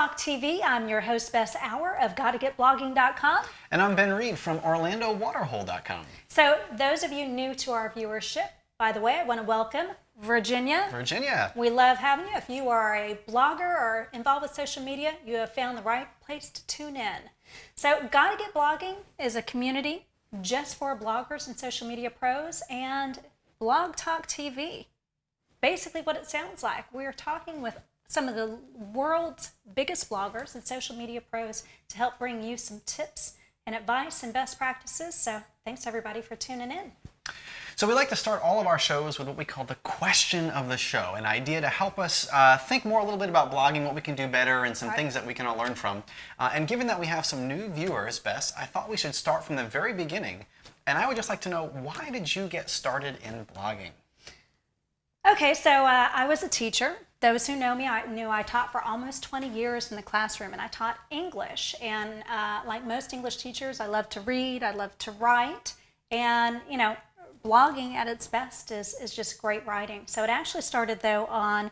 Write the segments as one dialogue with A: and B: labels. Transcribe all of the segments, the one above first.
A: Talk TV. I'm your host, Bess Auer of GottaGetBlogging.com.
B: And I'm Ben Reed from OrlandoWaterhole.com.
A: So those of you new to our viewership, by the way, I want to welcome Virginia. We love having you. If you are a blogger or involved with social media, you have found the right place to tune in. So Gotta Get Blogging is a community just for bloggers and social media pros, and Blog Talk TV. Basically what it sounds like. We're talking with some of the world's biggest bloggers and social media pros to help bring you some tips and advice and best practices. So thanks everybody for tuning in.
B: So we like to start all of our shows with what we call the question of the show, an idea to help us think more a little bit about blogging, what we can do better, and some things that we can all learn from. And given that we have some new viewers, Bess, I thought we should start from the very beginning. And I would just like to know, why did you get started in blogging?
A: Okay, so I was a teacher. Those who know me, I taught for almost 20 years in the classroom, and I taught English. And like most English teachers, I love to read, I love to write, and blogging at its best is just great writing. So it actually started though on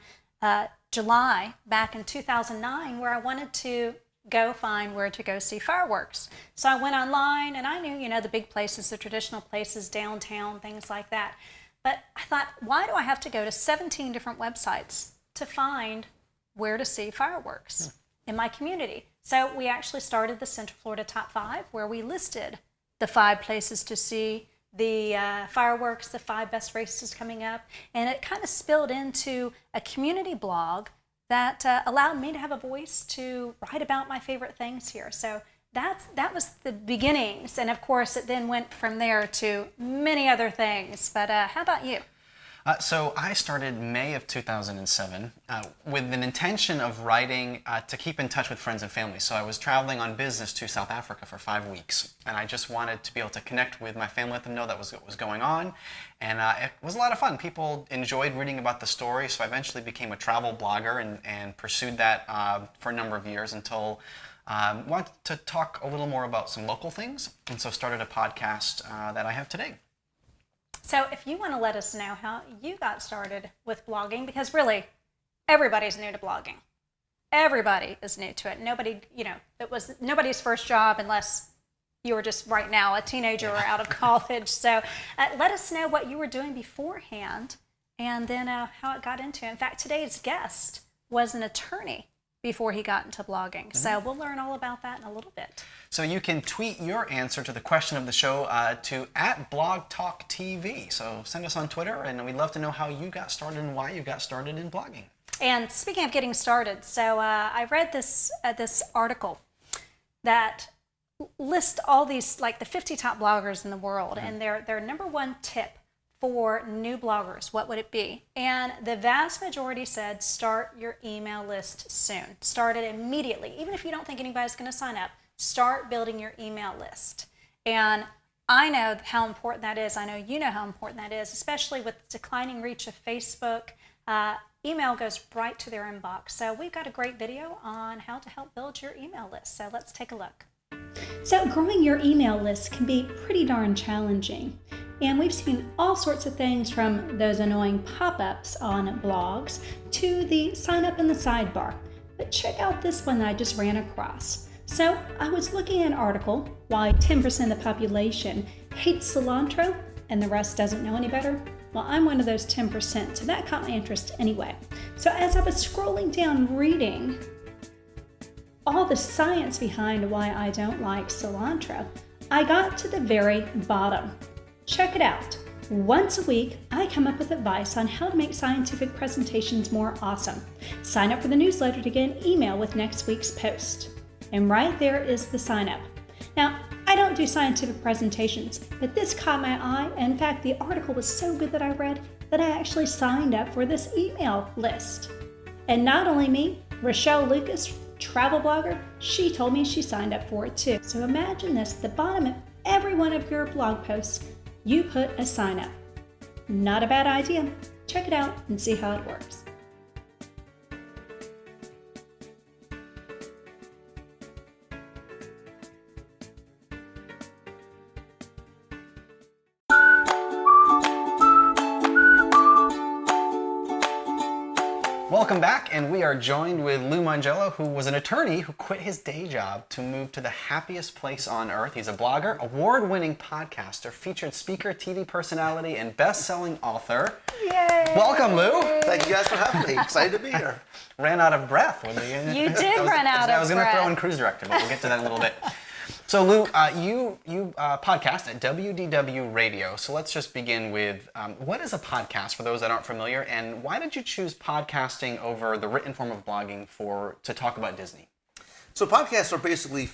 A: July back in 2009, where I wanted to go find where to go see fireworks. So I went online, and I knew the big places, the traditional places, downtown, things like that. But I thought, why do I have to go to 17 different websites to find where to see fireworks in my community? So we actually started the Central Florida Top 5, where we listed the 5 places to see the fireworks, the 5 best races coming up. And it kind of spilled into a community blog that allowed me to have a voice to write about my favorite things here. So that was the beginnings, and of course it then went from there to many other things. But how about you?
B: So I started May of 2007 with an intention of writing to keep in touch with friends and family. So I was traveling on business to South Africa for 5 weeks, and I just wanted to be able to connect with my family, let them know that was what was going on. And it was a lot of fun. People enjoyed reading about the story, so I eventually became a travel blogger and pursued that for a number of years until I wanted to talk a little more about some local things, and so started a podcast that I have today.
A: So if you want to let us know how you got started with blogging, because really everybody's new to blogging. Everybody is new to it. Nobody, it was nobody's first job unless you were just right now a teenager or out of college. So let us know what you were doing beforehand, and then how it got into it. In fact, today's guest was an attorney before he got into blogging. So we'll learn all about that in a little bit.
B: So you can tweet your answer to the question of the show to @BlogTalkTV. So send us on Twitter, and we'd love to know how you got started and why you got started in blogging.
A: And speaking of getting started, so I read this article that lists all these, like the 50 top bloggers in the world, and their number one tip for new bloggers, what would it be? And the vast majority said start your email list soon. Start it immediately. Even if you don't think anybody's going to sign up, start building your email list. And I know how important that is. I know you know how important that is, especially with the declining reach of Facebook. Email goes right to their inbox. So we've got a great video on how to help build your email list. So let's take a look.
C: So growing your email list can be pretty darn challenging. And we've seen all sorts of things, from those annoying pop-ups on blogs to the sign up in the sidebar. But check out this one that I just ran across. So I was looking at an article, why 10% of the population hates cilantro and the rest doesn't know any better. Well, I'm one of those 10%, so that caught my interest anyway. So as I was scrolling down reading all the science behind why I don't like cilantro, I got to the very bottom. Check it out. Once a week, I come up with advice on how to make scientific presentations more awesome. Sign up for the newsletter to get an email with next week's post. And right there is the sign up. Now, I don't do scientific presentations, but this caught my eye. In fact, the article was so good that I read that I actually signed up for this email list. And not only me, Rochelle Lucas, travel blogger, she told me she signed up for it too. So imagine this, at the bottom of every one of your blog posts, you put a sign up. Not a bad idea. Check it out and see how it works.
B: Welcome back, and we are joined with Lou Mongello, who was an attorney who quit his day job to move to the happiest place on earth. He's a blogger, award-winning podcaster, featured speaker, TV personality, and best-selling author.
A: Yay!
B: Welcome, Lou.
D: Thank you guys for having me. Excited to be here.
B: Ran out of breath.
A: You did run out of breath.
B: I was going to throw in Cruise Director, but we'll get to that in a little bit. So, Lou, you podcast at WDW Radio. So let's just begin with, what is a podcast for those that aren't familiar, and why did you choose podcasting over the written form of blogging to talk about Disney?
D: So podcasts are basically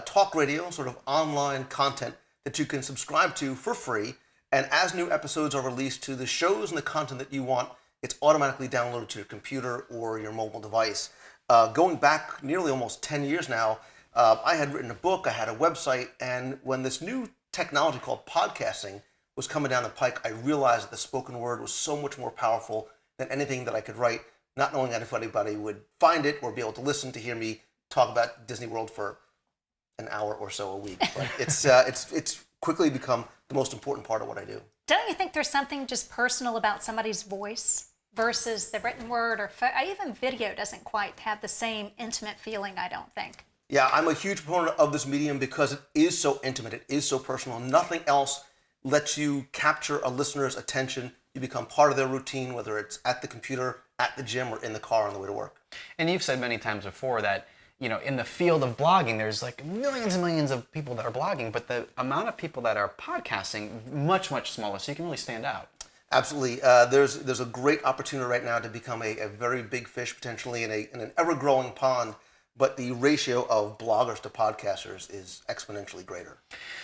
D: talk radio, sort of online content that you can subscribe to for free. And as new episodes are released to the shows and the content that you want, it's automatically downloaded to your computer or your mobile device. Going back nearly almost 10 years now, I had written a book, I had a website, and when this new technology called podcasting was coming down the pike, I realized that the spoken word was so much more powerful than anything that I could write, not knowing if anybody would find it or be able to listen to hear me talk about Disney World for an hour or so a week. But it's quickly become the most important part of what I do.
A: Don't you think there's something just personal about somebody's voice versus the written word or even video doesn't quite have the same intimate feeling, I don't think.
D: Yeah, I'm a huge proponent of this medium because it is so intimate, it is so personal. Nothing else lets you capture a listener's attention. You become part of their routine, whether it's at the computer, at the gym, or in the car on the way to work.
B: And you've said many times before that, in the field of blogging, there's like millions and millions of people that are blogging, but the amount of people that are podcasting, much, much smaller, so you can really stand out.
D: Absolutely. There's a great opportunity right now to become a very big fish, potentially in an ever-growing pond. But the ratio of bloggers to podcasters is exponentially greater.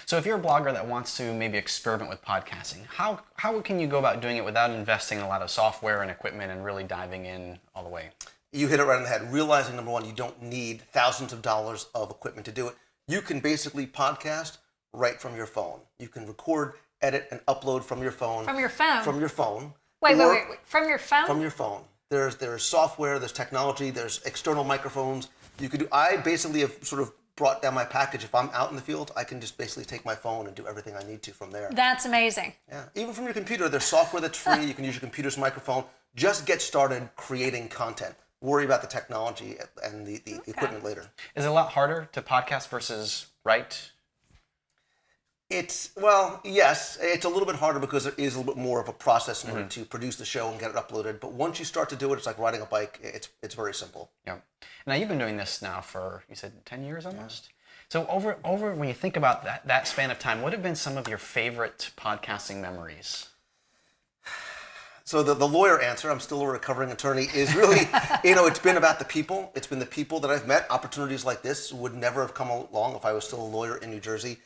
B: So if you're a blogger that wants to maybe experiment with podcasting, how can you go about doing it without investing in a lot of software and equipment and really diving in all the way?
D: You hit it right on the head. Realizing, number one, you don't need thousands of dollars of equipment to do it. You can basically podcast right from your phone. You can record, edit, and upload from your phone.
A: From your phone?
D: From your phone.
A: Wait. From your phone?
D: From your phone. There's software, there's technology, there's external microphones. I basically have sort of brought down my package. If I'm out in the field, I can just basically take my phone and do everything I need to from there.
A: That's amazing.
D: Yeah, even from your computer, there's software that's free. You can use your computer's microphone. Just get started creating content. Worry about the technology and the equipment later.
B: Is it a lot harder to podcast versus write?
D: Yes, it's a little bit harder because there is a little bit more of a process in order to produce the show and get it uploaded. But once you start to do it, it's like riding a bike. It's very simple.
B: Yeah. Now you've been doing this now for, you said 10 years almost? Yeah. So over when you think about that span of time, what have been some of your favorite podcasting memories?
D: So the lawyer answer, I'm still a recovering attorney, is really, it's been about the people. It's been the people that I've met. Opportunities like this would never have come along if I was still a lawyer in New Jersey.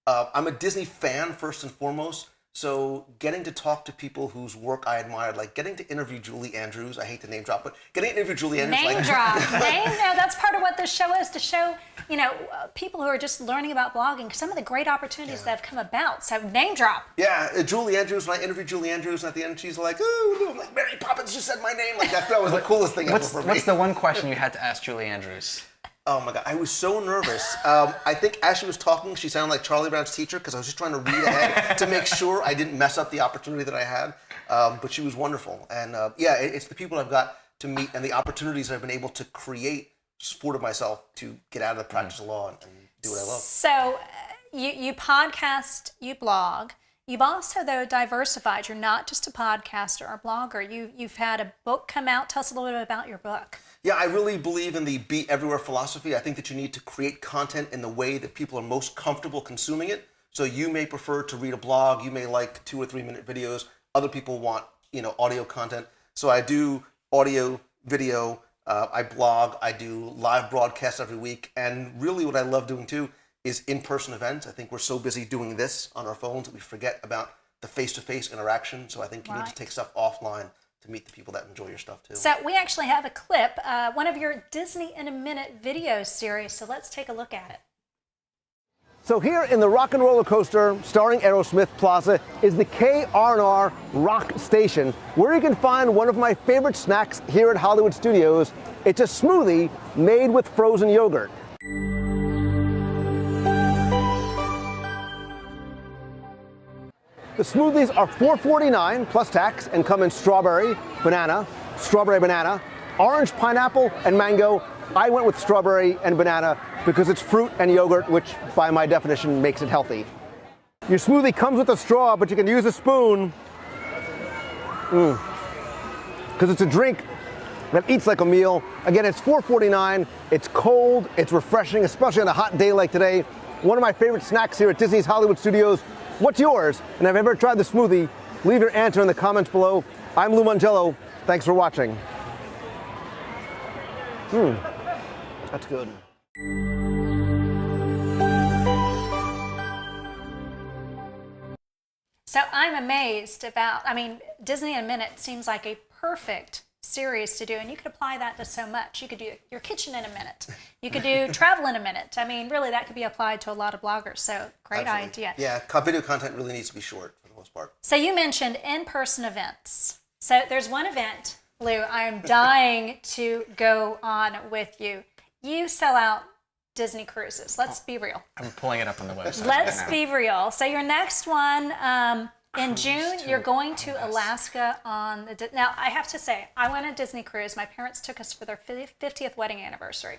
D: I'm a Disney fan first and foremost, so getting to talk to people whose work I admired, like getting to interview Julie Andrews, I hate to name drop, but getting to interview Julie Andrews.
A: Name drop. That's part of what this show is, to show, people who are just learning about blogging, some of the great opportunities that have come about, so name drop.
D: Yeah, Julie Andrews, when I interviewed Julie Andrews, and at the end she's like, oh, no, Mary Poppins just said my name, like that was the coolest thing ever for me.
B: What's the one question you had to ask Julie Andrews?
D: Oh my God, I was so nervous. I think as she was talking, she sounded like Charlie Brown's teacher because I was just trying to read ahead to make sure I didn't mess up the opportunity that I had. But she was wonderful. And it's the people I've got to meet and the opportunities I've been able to create supported myself to get out of the practice of law and do what I love.
A: So you podcast, you blog. You've also, though, diversified. You're not just a podcaster or blogger. You've had a book come out. Tell us a little bit about your book.
D: Yeah, I really believe in the be everywhere philosophy. I think that you need to create content in the way that people are most comfortable consuming it. So you may prefer to read a blog. You may like 2 or 3 minute videos. Other people want, audio content. So I do audio, video. I blog. I do live broadcasts every week. And really what I love doing too is in-person events. I think we're so busy doing this on our phones that we forget about the face-to-face interaction. So I think you need to take stuff offline to meet the people that enjoy your stuff too.
A: So we actually have a clip, one of your Disney in a Minute video series. So let's take a look at it.
E: So here in the Rock and Roller Coaster, starring Aerosmith Plaza, is the KR&R Rock Station, where you can find one of my favorite snacks here at Hollywood Studios. It's a smoothie made with frozen yogurt. The smoothies are $4.49 plus tax and come in strawberry, banana, strawberry banana, orange pineapple, and mango. I went with strawberry and banana because it's fruit and yogurt, which by my definition makes it healthy. Your smoothie comes with a straw, but you can use a spoon. Because it's a drink that eats like a meal. Again, it's $4.49. It's cold, it's refreshing, especially on a hot day like today. One of my favorite snacks here at Disney's Hollywood Studios. What's yours? And have you ever tried the smoothie? Leave your answer in the comments below. I'm Lou Mongello. Thanks for watching. That's good.
A: So I'm amazed about, Disney in a Minute seems like a perfect series to do, and you could apply that to so much. You could do your kitchen in a minute. You could do travel in a minute. Really, that could be applied to a lot of bloggers. So great
D: Absolutely.
A: idea.
D: Yeah, video content really needs to be short for the most part.
A: So you mentioned in-person events. So there's one event, Lou, I'm dying to go on with you. You sell out Disney cruises. Let's be real.
B: I'm pulling it up on the website.
A: Let's
B: right now.
A: be real. So your next one, in June, you're going to Alaska on the... Now, I have to say, I went on a Disney cruise. My parents took us for their 50th wedding anniversary.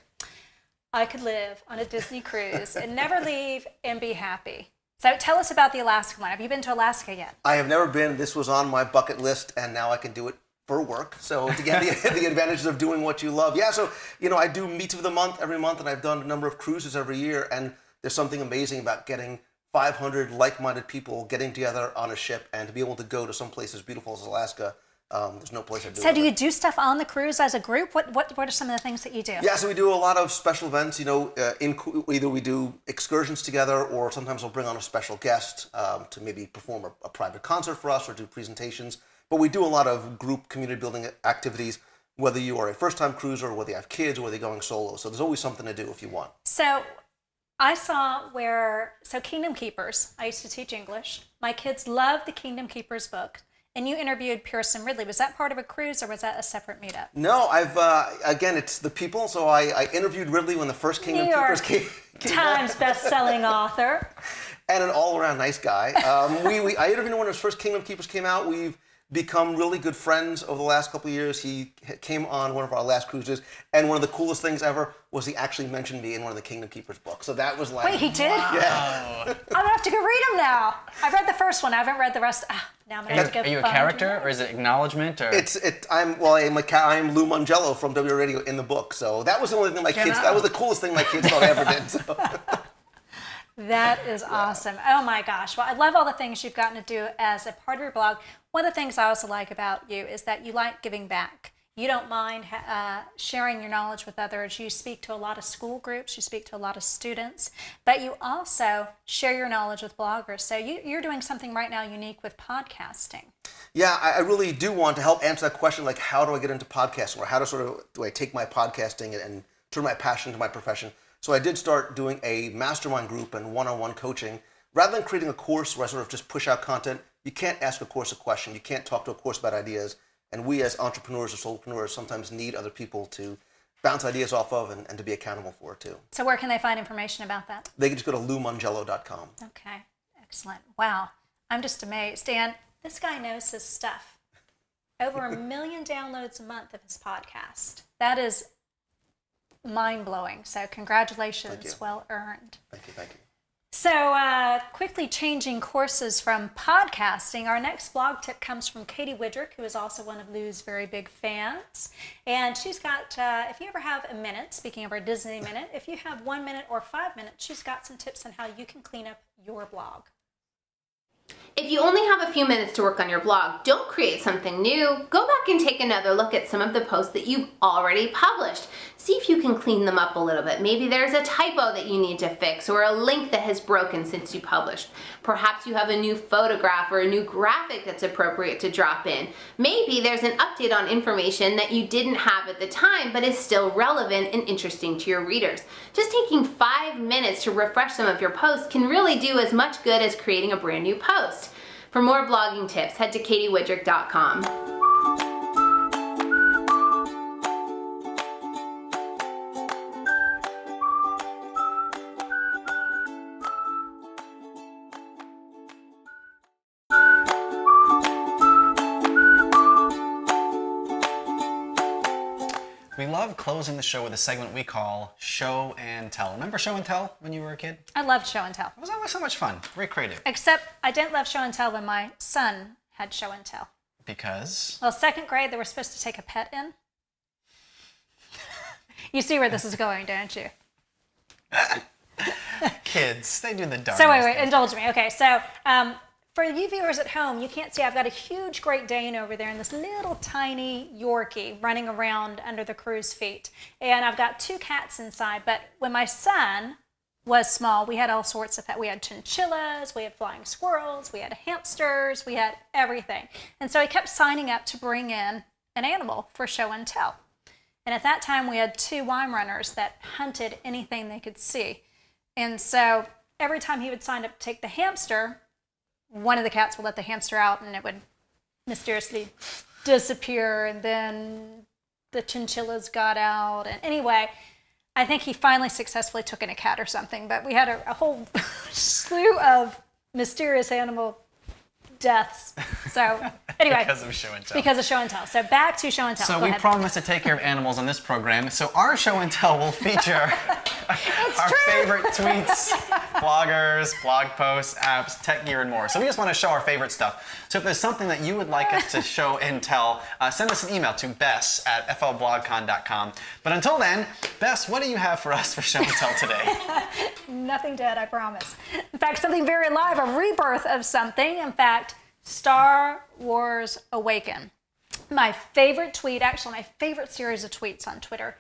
A: I could live on a Disney cruise and never leave and be happy. So tell us about the Alaska one. Have you been to Alaska yet?
D: I have never been. This was on my bucket list, and now I can do it for work. So to get the advantages of doing what you love. Yeah, so, I do Meets of the Month every month, and I've done a number of cruises every year, and there's something amazing about getting 500 like-minded people getting together on a ship and to be able to go to some place as beautiful as Alaska. There's no place I'd do it.
A: So do you do stuff on the cruise as a group? What are some of the things that you do?
D: Yeah, so we do a lot of special events. Either we do excursions together, or sometimes we'll bring on a special guest to maybe perform a private concert for us or do presentations. But we do a lot of group community building activities, whether you are a first-time cruiser, or whether you have kids, or whether you're going solo. So there's always something to do if you want.
A: So I saw Kingdom Keepers, I used to teach English. My kids love the Kingdom Keepers book. And you interviewed Pearson Ridley. Was that part of a cruise, or was that a separate meetup?
D: No, again, it's the people. So I interviewed Ridley when the first Kingdom Keepers came
A: Times
D: out.
A: best-selling author.
D: And an all-around nice guy. I interviewed him when his first Kingdom Keepers came out. We've become really good friends over the last couple of years. He came on one of our last cruises, and one of the coolest things ever was he actually mentioned me in one of the Kingdom Keepers books. So that was like...
A: Wait, he did?
B: Wow.
D: Yeah.
A: I'm going to have to go read them now. I've read the first one. I haven't read the rest. Now I'm going to have to go
B: Are you a
A: find
B: character, or is it acknowledgement? Or?
D: I'm Lou Mongello from W Radio in the book. So that was the only thing that was the coolest thing my kids thought I ever did. So.
A: That is awesome. Oh my gosh. Well, I love all the things you've gotten to do as a part of your blog. One of the things I also like about you is that you like giving back. You don't mind sharing your knowledge with others. You speak to a lot of school groups. You speak to a lot of students. But you also share your knowledge with bloggers. So you're doing something right now unique with podcasting.
D: Yeah, I really do want to help answer that question, like how do I get into podcasting, or how do I take my podcasting and turn my passion into my profession. So I did start doing a mastermind group and one-on-one coaching. Rather than creating a course where I sort of just push out content, you can't ask a course a question. You can't talk to a course about ideas. And we as entrepreneurs or solopreneurs sometimes need other people to bounce ideas off of and to be accountable for it too.
A: So where can they find information about that?
D: They can just go to loumongello.com.
A: Okay, excellent. Wow, I'm just amazed. And this guy knows his stuff. Over 1 million downloads a month of his podcast. That is mind-blowing. So congratulations, well earned.
D: Thank you.
A: So quickly changing courses from podcasting, our next blog tip comes from Katie Widrick, who is also one of Lou's very big fans. And she's got, if you ever have a minute, speaking of our Disney Minute, if you have 1 minute or 5 minutes, she's got some tips on how you can clean up your blog.
F: If you only have a few minutes to work on your blog, don't create something new. Go back and take another look at some of the posts that you've already published. See if you can clean them up a little bit. Maybe there's a typo that you need to fix, or a link that has broken since you published. Perhaps you have a new photograph or a new graphic that's appropriate to drop in. Maybe there's an update on information that you didn't have at the time but is still relevant and interesting to your readers. Just taking 5 minutes to refresh some of your posts can really do as much good as creating a brand new post. For more blogging tips, head to katiewidrick.com.
B: We love closing the show with a segment we call Show and Tell. Remember Show and Tell when you were a kid?
A: I loved show and tell.
B: It was always so much fun. Very creative.
A: Except I didn't love show and tell when my son had show and tell.
B: Because?
A: Well, second grade, they were supposed to take a pet in. You see where this is going, don't you?
B: Kids, they do the darndest.
A: So wait,
B: things.
A: indulge me. Okay, so for you viewers at home, you can't see I've got a huge Great Dane over there and this little tiny Yorkie running around under the crew's feet. And I've got 2 cats inside, but when my son was small, we had all sorts of pets. We had chinchillas, we had flying squirrels, we had hamsters, we had everything. And so he kept signing up to bring in an animal for show and tell. And at that time, we had 2 wine runners that hunted anything they could see. And so every time he would sign up to take the hamster, one of the cats would let the hamster out and it would mysteriously disappear. And then the chinchillas got out. And anyway, I think he finally successfully took in a cat or something. But we had a whole slew of mysterious animal deaths. So anyway,
B: Because of show and tell.
A: because of show and tell. So back to show and tell.
B: So
A: Go
B: we
A: ahead.
B: promise to take care of animals on this program. So our show and tell will feature our favorite tweets, bloggers, blog posts, apps, tech gear, and more. So we just want to show our favorite stuff. So if there's something that you would like us to show and tell, send us an email to bess@flblogcon.com. But until then, Bess, what do you have for us for show and tell today?
A: Nothing dead, I promise. In fact, something very alive, a rebirth of something. In fact, Star Wars Awaken. My favorite tweet, actually my favorite series of tweets on Twitter,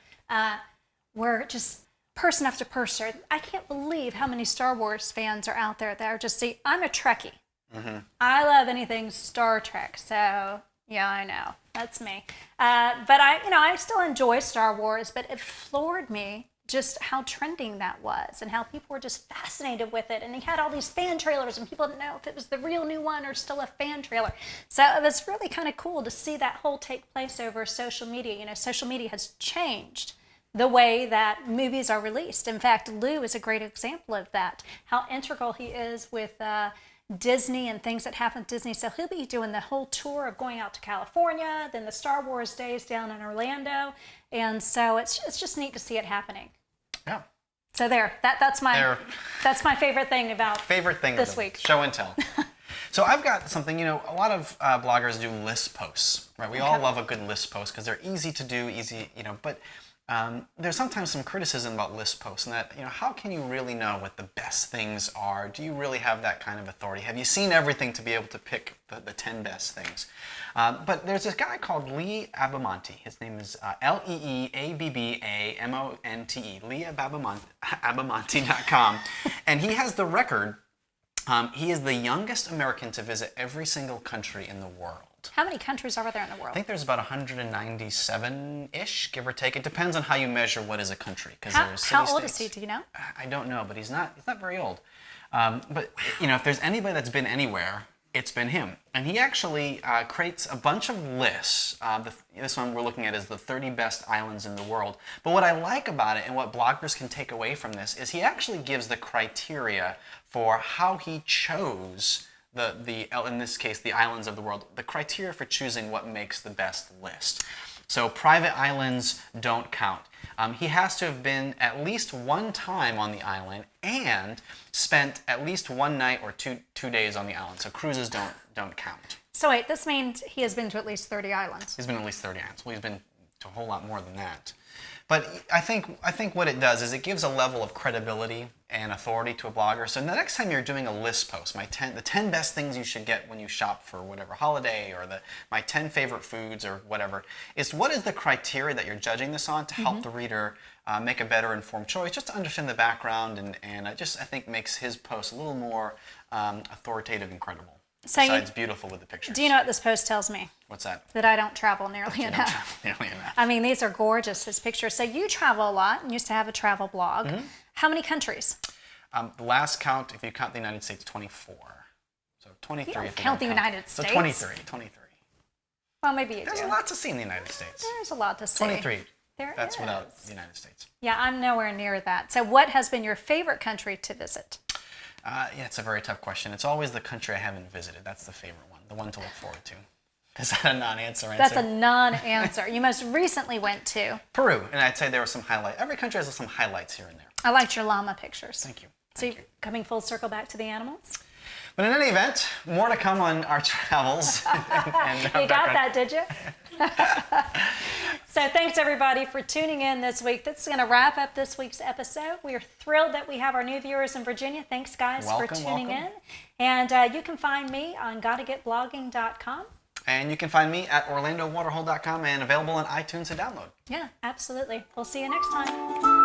A: were just person after person. I can't believe how many Star Wars fans are out there that are just, see, I'm a Trekkie. Mm-hmm. I love anything Star Trek, so yeah, I know, that's me. But I still enjoy Star Wars, but it floored me just how trending that was and how people were just fascinated with it. And he had all these fan trailers and people didn't know if it was the real new one or still a fan trailer. So it was really kind of cool to see that whole take place over social media. You know, social media has changed the way that movies are released. In fact, Lou is a great example of that, how integral he is with Disney and things that happen at Disney. So he'll be doing the whole tour of going out to California, then the Star Wars days down in Orlando. And so it's just neat to see it happening.
B: Yeah.
A: So that's my favorite thing about this week.
B: Show and tell. So I've got something, a lot of bloggers do list posts, right? We all love a good list post because they're easy to do, but there's sometimes some criticism about list posts and that, how can you really know what the best things are? Do you really have that kind of authority? Have you seen everything to be able to pick the 10 best things? But there's this guy called Lee Abamonte. His name is Leeabbamonte, leeabbamonte.com. And he has the record. He is the youngest American to visit every single country in the world.
A: How many countries are there in the world?
B: I think there's about 197-ish, give or take. It depends on how you measure what is a country.
A: How old is he? Do you know?
B: I don't know, but he's not very old. But if there's anybody that's been anywhere, it's been him. And he actually creates a bunch of lists. This one we're looking at is the 30 best islands in the world. But what I like about it and what bloggers can take away from this is he actually gives the criteria for how he chose in this case, the islands of the world, the criteria for choosing what makes the best list. So private islands don't count. He has to have been at least one time on the island and spent at least one night or two days on the island. So cruises don't count.
A: So wait, this means he has been to at least 30 islands.
B: He's been to at least 30 islands. Well, he's been to a whole lot more than that. But I think what it does is it gives a level of credibility and authority to a blogger. So the next time you're doing a list post, the 10 best things you should get when you shop for whatever holiday, or my 10 favorite foods or whatever, is what is the criteria that you're judging this on to help the reader make a better informed choice, just to understand the background, and I think makes his post a little more authoritative and credible.
A: So
B: Besides beautiful with the pictures.
A: Do you know what this post tells me?
B: What's that?
A: That I don't travel nearly enough. I mean, these are gorgeous, his pictures. So you travel a lot and used to have a travel blog. Mm-hmm. How many countries?
B: The last count, if you count the United States, 24. So 23
A: You don't
B: if you
A: count
B: don't
A: the United States?
B: So 23.
A: Well, maybe you
B: There's
A: do.
B: a lot to see in the United States.
A: There's a lot to see.
B: 23. That's
A: is.
B: without the United States.
A: Yeah, I'm nowhere near that. So what has been your favorite country to visit?
B: Yeah, it's a very tough question. It's always the country I haven't visited. That's the favorite one, the one to look forward to. Is that a non-answer?
A: That's a non-answer. You most recently went to.
B: Peru, and I'd say there were some highlights. Every country has some highlights here and there.
A: I liked your llama pictures.
B: Thank you.
A: So
B: Thank
A: you're
B: you.
A: coming full circle back to the animals.
B: But in any event, more to come on our travels. and
A: You got that, did you? So thanks everybody for tuning in this week. This is going to wrap up this week's episode. We are thrilled that we have our new viewers in Virginia. Thanks guys for tuning in. And you can find me on gottagetblogging.com.
B: And you can find me at orlandowaterhole.com and available on iTunes to download.
A: Yeah, absolutely. We'll see you next time.